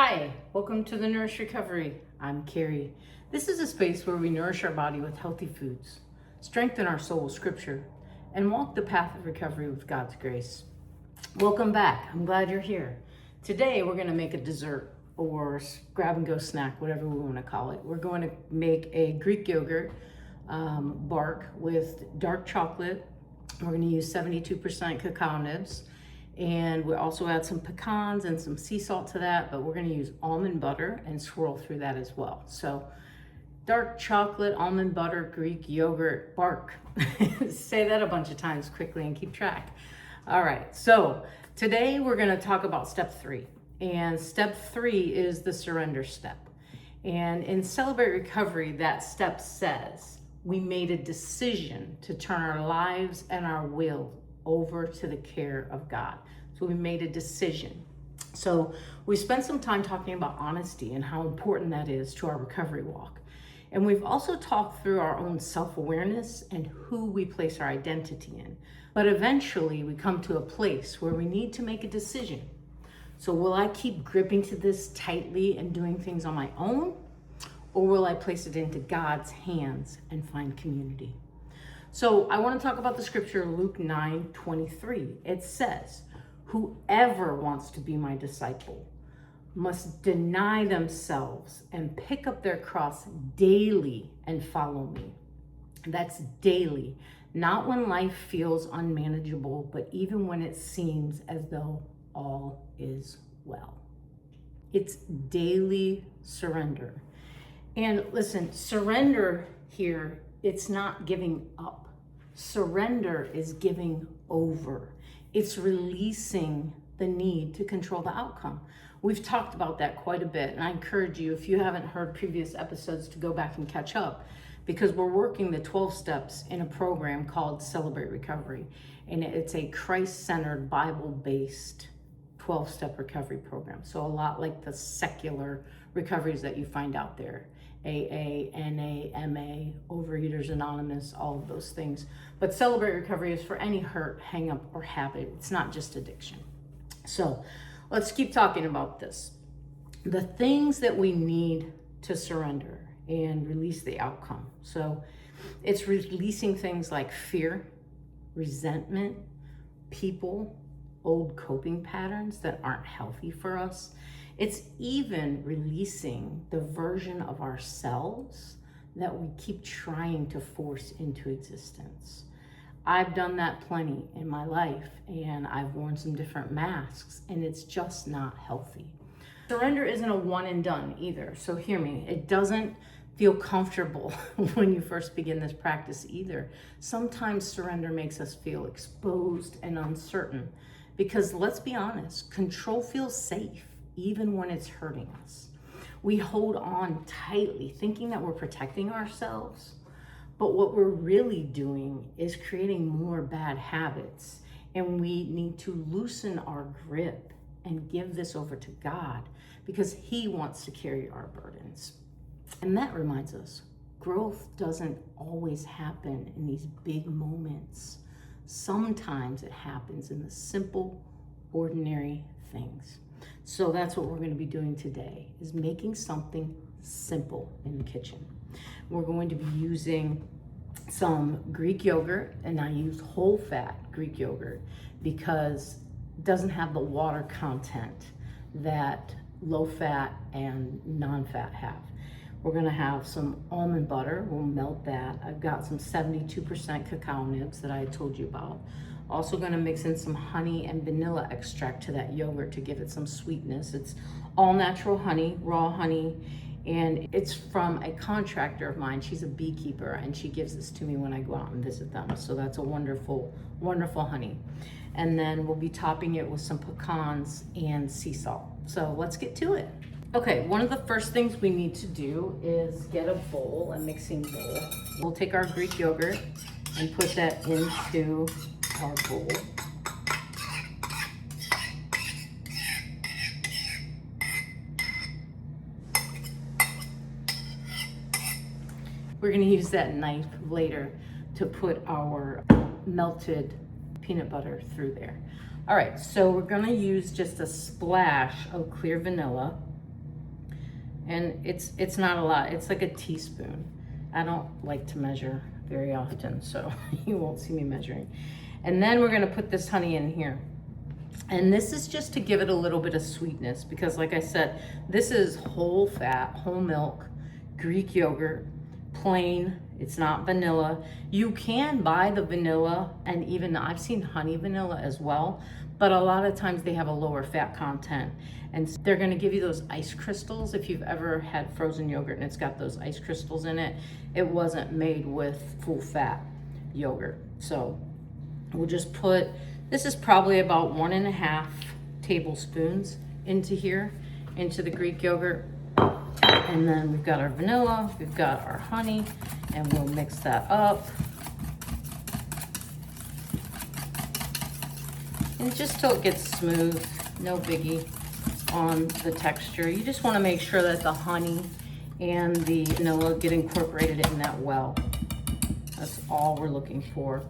Hi, welcome to the Nourish Recovery. I'm Carrie. This is a space where we nourish our body with healthy foods, strengthen our soul with scripture, and walk the path of recovery with God's grace. Welcome back. I'm glad you're here. Today we're going to make a dessert or grab and go snack, whatever we want to call it. We're going to make a Greek yogurt bark with dark chocolate. We're going to use 72% cacao nibs. And we also add some pecans and some sea salt to that, but we're gonna use almond butter and swirl through that as well. So dark chocolate, almond butter, Greek yogurt, bark. Say that a bunch of times quickly and keep track. All right, so today we're gonna talk about step 3. And step 3 is the surrender step. And in Celebrate Recovery, that step says, we made a decision to turn our lives and our will over to the care of God. So we made a decision. So we spent some time talking about honesty and how important that is to our recovery walk. And we've also talked through our own self-awareness and who we place our identity in. But eventually we come to a place where we need to make a decision. So will I keep gripping to this tightly and doing things on my own? Or will I place it into God's hands and find community? So I want to talk about the scripture, Luke 9:23. It says, whoever wants to be my disciple must deny themselves and pick up their cross daily and follow me. That's daily, not when life feels unmanageable, but even when it seems as though all is well. It's daily surrender. And listen, surrender here, it's not giving up. Surrender is giving over. It's releasing the need to control the outcome. We've talked about that quite a bit, and I encourage you, if you haven't heard previous episodes, to go back and catch up, because we're working the 12 steps in a program called Celebrate Recovery, and it's a Christ-centered, Bible-based 12-step recovery program. So a lot like the secular recoveries that you find out there. AA, NA, MA, Overeaters Anonymous, all of those things. But Celebrate Recovery is for any hurt, hang up, or habit. It's not just addiction. So let's keep talking about this. The things that we need to surrender and release the outcome. So it's releasing things like fear, resentment, people, old coping patterns that aren't healthy for us. It's even releasing the version of ourselves that we keep trying to force into existence. I've done that plenty in my life, and I've worn some different masks, and it's just not healthy. Surrender isn't a one and done either. So hear me, it doesn't feel comfortable when you first begin this practice either. Sometimes surrender makes us feel exposed and uncertain because, let's be honest, control feels safe even when it's hurting us. We hold on tightly thinking that we're protecting ourselves, but what we're really doing is creating more bad habits, and we need to loosen our grip and give this over to God because He wants to carry our burdens. And that reminds us, growth doesn't always happen in these big moments. Sometimes it happens in the simple, ordinary things. So that's what we're going to be doing today, is making something simple in the kitchen. We're going to be using some Greek yogurt, and I use whole fat Greek yogurt because it doesn't have the water content that low fat and non-fat have. We're going to have some almond butter. We'll melt that. I've got some 72% cacao nibs that I told you about. Also going to mix in some honey and vanilla extract to that yogurt to give it some sweetness. It's all natural honey, raw honey, and it's from a contractor of mine. She's a beekeeper, and she gives this to me when I go out and visit them. So that's a wonderful, wonderful honey. And then we'll be topping it with some pecans and sea salt. So let's get to it. Okay, one of the first things we need to do is get a bowl, a mixing bowl. We'll take our Greek yogurt and put that into our bowl. We're going to use that knife later to put our melted peanut butter through there. All right, so we're going to use just a splash of clear vanilla And it's not a lot, it's like a teaspoon. I don't like to measure very often, so you won't see me measuring. And then we're gonna put this honey in here. And this is just to give it a little bit of sweetness, because like I said, this is whole fat, whole milk, Greek yogurt, plain. It's not vanilla. You can buy the vanilla, and even I've seen honey vanilla as well, but a lot of times they have a lower fat content. And they're gonna give you those ice crystals. If you've ever had frozen yogurt and it's got those ice crystals in it, it wasn't made with full fat yogurt. So we'll just put, this is probably about 1.5 tablespoons into here, into the Greek yogurt. And then we've got our vanilla, we've got our honey, and we'll mix that up. And just till it gets smooth, no biggie on the texture. You just wanna make sure that the honey and the vanilla get incorporated in that well. That's all we're looking for.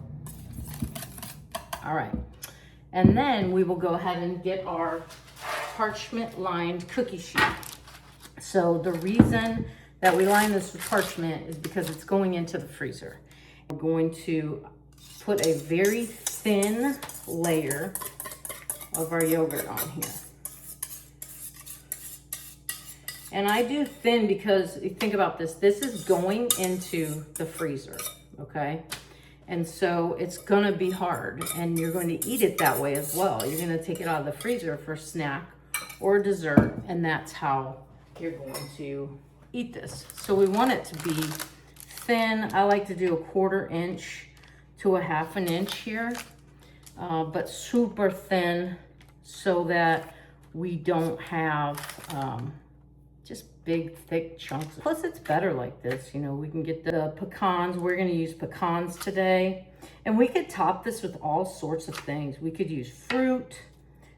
All right, and then we will go ahead and get our parchment lined cookie sheet. So the reason that we line this with parchment is because it's going into the freezer. We're going to put a very thin layer of our yogurt on here. And I do thin because, think about this, this is going into the freezer, okay? And so it's gonna be hard, and you're going to eat it that way as well. You're gonna take it out of the freezer for a snack or dessert, and that's how you're going to eat this. So we want it to be thin. I like to do 1/4 inch to 1/2 inch here, but super thin so that we don't have just big, thick chunks. Plus it's better like this, you know, we can get the pecans. We're gonna use pecans today. And we could top this with all sorts of things. We could use fruit,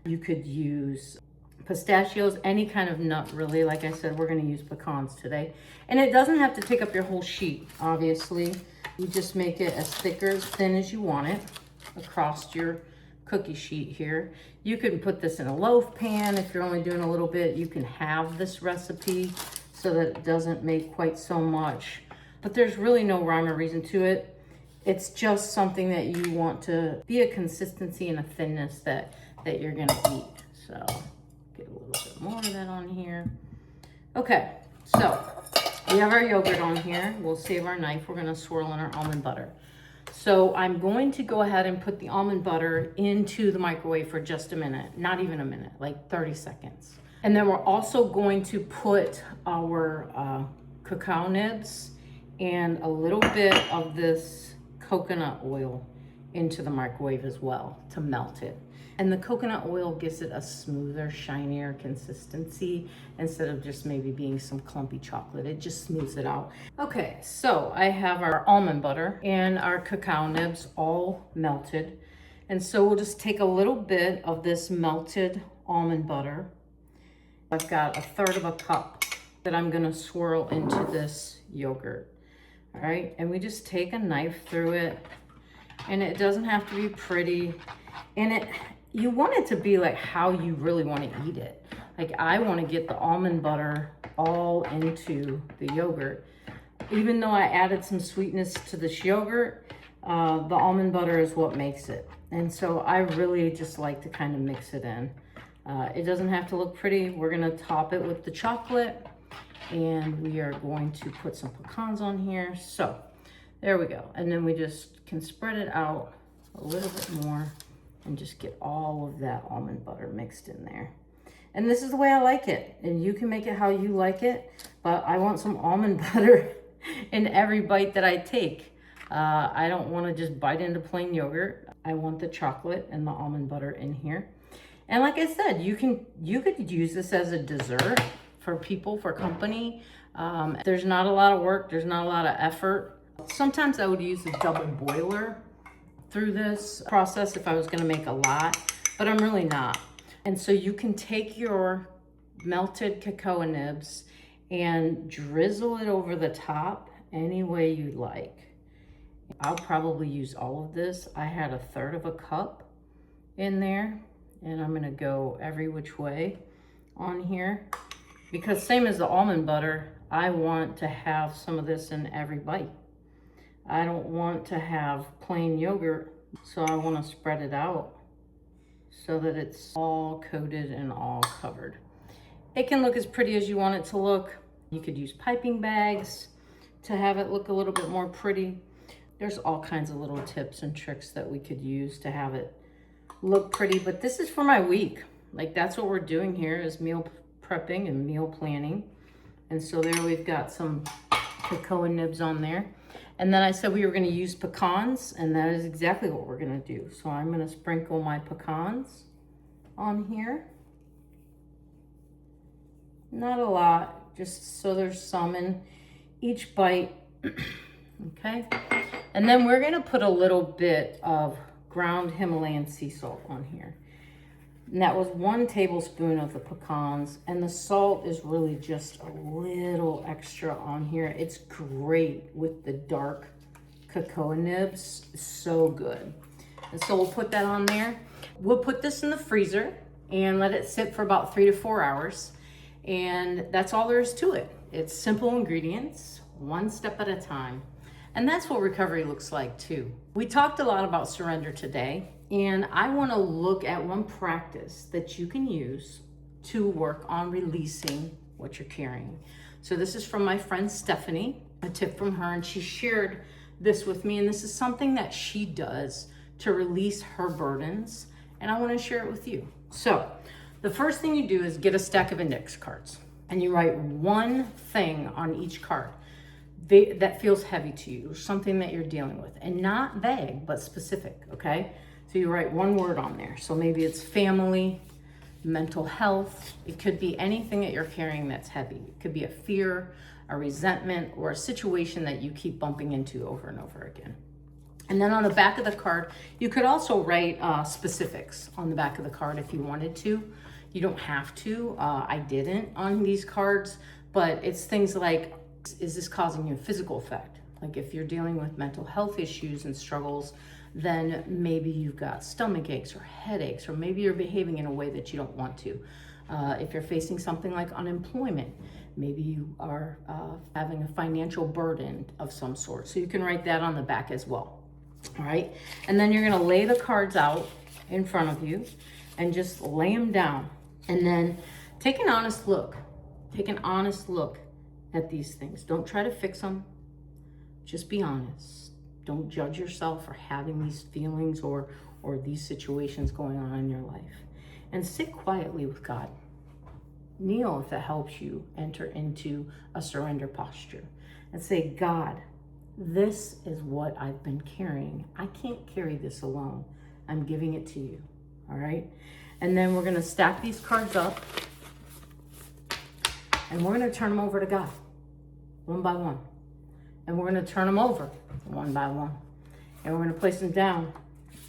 you could use pistachios, any kind of nut really. Like I said, we're gonna use pecans today. And it doesn't have to take up your whole sheet, obviously. You just make it as thick or as thin as you want it across your cookie sheet here. You can put this in a loaf pan if you're only doing a little bit. You can have this recipe so that it doesn't make quite so much, but there's really no rhyme or reason to it. It's just something that you want to be a consistency and a thinness that you're gonna eat. So get a little bit more of that on here. Okay, so we have our yogurt on here. We'll save our knife. We're gonna swirl in our almond butter. So I'm going to go ahead and put the almond butter into the microwave for just a minute, not even a minute, like 30 seconds. And then we're also going to put our cacao nibs and a little bit of this coconut oil into the microwave as well to melt it. And the coconut oil gives it a smoother, shinier consistency instead of just maybe being some clumpy chocolate. It just smooths it out. Okay, so I have our almond butter and our cacao nibs all melted. And so we'll just take a little bit of this melted almond butter. I've got 1/3 cup that I'm gonna swirl into this yogurt. All right, and we just take a knife through it, and it doesn't have to be pretty. And you want it to be like how you really want to eat it. Like I want to get the almond butter all into the yogurt. Even though I added some sweetness to this yogurt, the almond butter is what makes it. And so I really just like to kind of mix it in. It doesn't have to look pretty. We're going to top it with the chocolate, and we are going to put some pecans on here. So there we go. And then we just can spread it out a little bit more and just get all of that almond butter mixed in there. And this is the way I like it. And you can make it how you like it, but I want some almond butter in every bite that I take. I don't want to just bite into plain yogurt. I want the chocolate and the almond butter in here. And like I said, you could use this as a dessert for people, for company. There's not a lot of work. There's not a lot of effort. Sometimes I would use a double boiler through this process if I was gonna make a lot, but I'm really not. And so you can take your melted cacao nibs and drizzle it over the top any way you like. I'll probably use all of this. I had 1/3 cup in there, and I'm gonna go every which way on here. Because same as the almond butter, I want to have some of this in every bite. I don't want to have plain yogurt, so I want to spread it out so that it's all coated and all covered. It can look as pretty as you want it to look. You could use piping bags to have it look a little bit more pretty. There's all kinds of little tips and tricks that we could use to have it look pretty, but this is for my week. Like, that's what we're doing here, is meal prepping and meal planning. And so there we've got some cocoa nibs on there. And then I said we were gonna use pecans, and that is exactly what we're gonna do. So I'm gonna sprinkle my pecans on here. Not a lot, just so there's some in each bite, okay? And then we're gonna put a little bit of ground Himalayan sea salt on here. And that was 1 tablespoon of the pecans, and the salt is really just a little extra on here. It's great with the dark cocoa nibs, so good. And so we'll put that on there. We'll put this in the freezer and let it sit for about 3 to 4 hours. And that's all there is to it. It's simple ingredients, 1 step at a time. And that's what recovery looks like too. We talked a lot about surrender today, and I want to look at one practice that you can use to work on releasing what you're carrying. So this is from my friend Stephanie, a tip from her, and she shared this with me, and this is something that she does to release her burdens, and I want to share it with you. So the first thing you do is get a stack of index cards, and you write one thing on each card that feels heavy to you, or something that you're dealing with, and not vague, but specific, okay? So you write one word on there. So maybe it's family, mental health. It could be anything that you're carrying that's heavy. It could be a fear, a resentment, or a situation that you keep bumping into over and over again. And then on the back of the card, you could also write specifics on the back of the card if you wanted to. You don't have to. I didn't on these cards, but it's things like, is this causing you a physical effect? Like if you're dealing with mental health issues and struggles, then maybe you've got stomach aches or headaches, or maybe you're behaving in a way that you don't want to. If you're facing something like unemployment, maybe you are having a financial burden of some sort. So you can write that on the back as well. All right. And then you're going to lay the cards out in front of you and just lay them down. And then take an honest look. Take an honest look at these things. Don't try to fix them. Just be honest. Don't judge yourself for having these feelings or these situations going on in your life. And sit quietly with God. Kneel if it helps you enter into a surrender posture. And say, God, this is what I've been carrying. I can't carry this alone. I'm giving it to you. All right? And then we're going to stack these cards up. And we're going to turn them over to God, one by one. And we're going to turn them over, one by one. And we're going to place them down,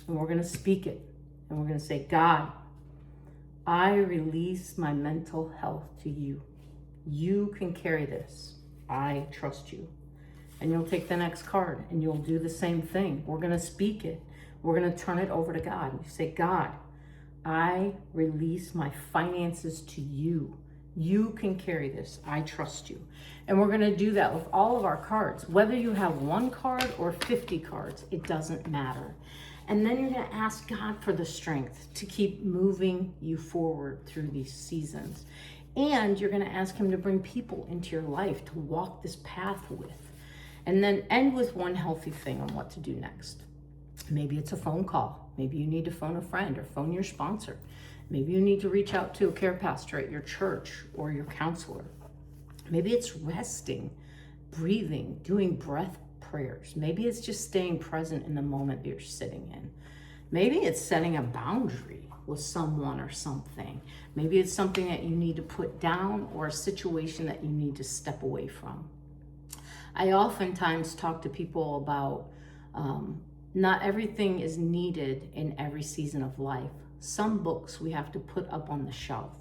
and we're going to speak it. And we're going to say, God, I release my mental health to you. You can carry this. I trust you. And you'll take the next card, and you'll do the same thing. We're going to speak it. We're going to turn it over to God. You say, God, I release my finances to you. You can carry this. I trust you. And we're going to do that with all of our cards. Whether you have 1 card or 50 cards, it doesn't matter. And then you're going to ask God for the strength to keep moving you forward through these seasons. And you're going to ask him to bring people into your life to walk this path with. And then end with one healthy thing on what to do next. Maybe it's a phone call. Maybe you need to phone a friend or phone your sponsor. Maybe you need to reach out to a care pastor at your church or your counselor. Maybe it's resting, breathing, doing breath prayers. Maybe it's just staying present in the moment that you're sitting in. Maybe it's setting a boundary with someone or something. Maybe it's something that you need to put down or a situation that you need to step away from. I oftentimes talk to people about not everything is needed in every season of life. Some books we have to put up on the shelf.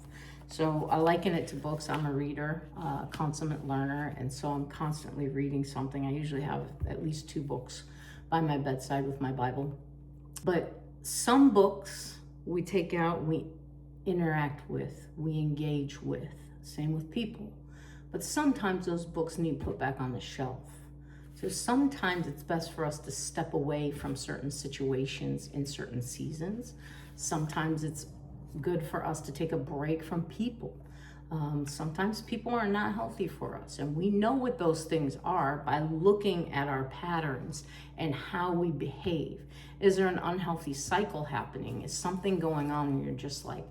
So I liken it to books. I'm a reader, consummate learner, and so I'm constantly reading something. I usually have at least 2 books by my bedside with my Bible. But some books we take out, we interact with, we engage with. Same with people. But sometimes those books need put back on the shelf. So sometimes it's best for us to step away from certain situations in certain seasons. Sometimes it's good for us to take a break from people. Sometimes people are not healthy for us, and we know what those things are by looking at our patterns and how we behave. Is there an unhealthy cycle happening? Is something going on and you're just like,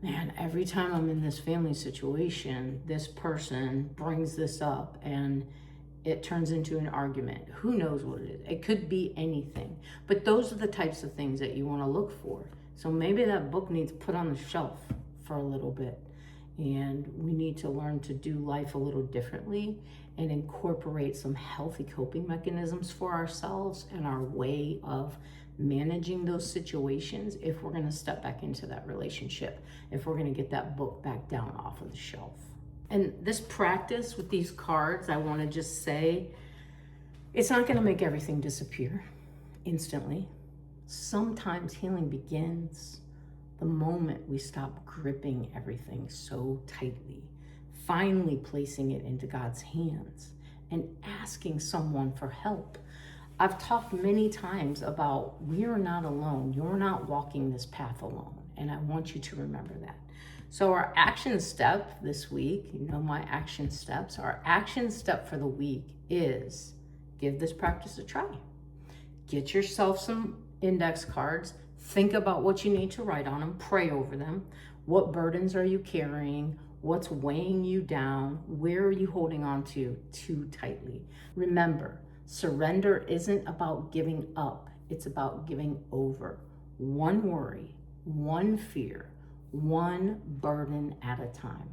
man, every time I'm in this family situation, this person brings this up and it turns into an argument. Who knows what it is? It could be anything. But those are the types of things that you want to look for. So maybe that book needs put on the shelf for a little bit. And we need to learn to do life a little differently and incorporate some healthy coping mechanisms for ourselves and our way of managing those situations if we're going to step back into that relationship, if we're going to get that book back down off of the shelf. And this practice with these cards, I want to just say, it's not going to make everything disappear instantly. Sometimes healing begins the moment we stop gripping everything so tightly, finally placing it into God's hands and asking someone for help. I've talked many times about we are not alone. You're not walking this path alone. And I want you to remember that. So our action step this week, you know my action steps, our action step for the week is give this practice a try. Get yourself some index cards. Think about what you need to write on them. Pray over them. What burdens are you carrying? What's weighing you down? Where are you holding on to too tightly? Remember, surrender isn't about giving up. It's about giving over. One worry, one fear, one burden at a time.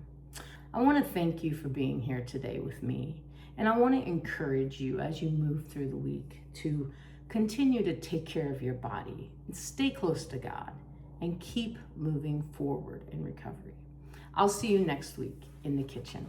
I want to thank you for being here today with me. And I want to encourage you as you move through the week to continue to take care of your body and stay close to God and keep moving forward in recovery. I'll see you next week in the kitchen.